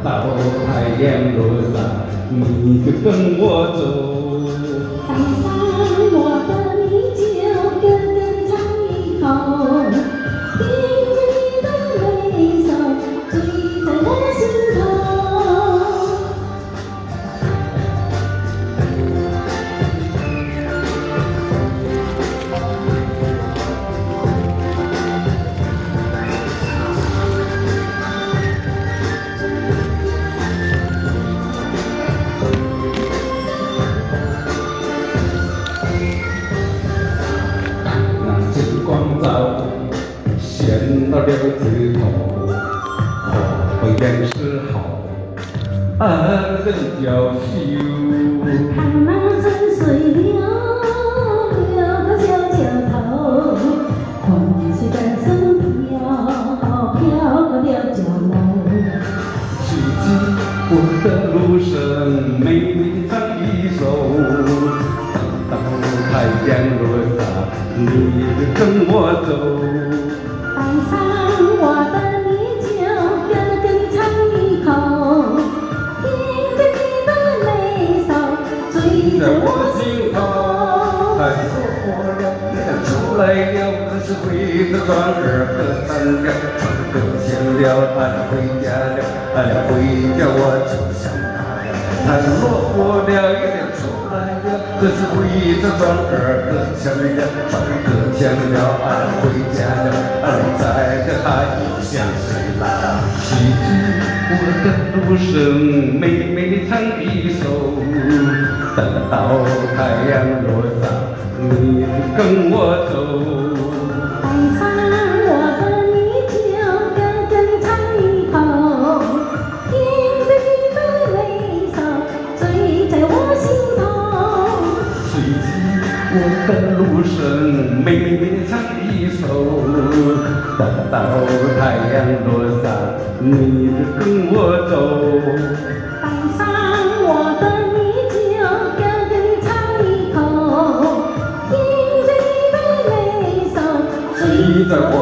到太阳落山，你就跟我走。爱上我的你就跟跟唱一口，听着你的眉梢，醉在我心头。光照显了六字头，可不言是好，人娇羞。看那春水流，流个小桥头，风吹在身飘，飘个了角落。随即我的路声，美美唱一首，等到太阳落下，你就跟我走。爱上我的你就跟跟唱一口，听着你的眉梢，醉在我心头。太过了，出来了，可是会着转儿歌唱了，唱歌前了，回家了，回家我就想他呀。太落魄了，也出来了，可是会着转儿歌唱了，唱歌前了，回家了，再着他又想谁来？记住我的路声，美美地唱一首，等到太阳落下，你就跟我走。爱上我的你就跟跟唱一口，听着你的眉梢，醉在我心头。随即我的路声，美美地唱一首，等到太阳落下，你就跟我走。爱上我的你就跟跟唱一口，听着你的眉梢，醉在我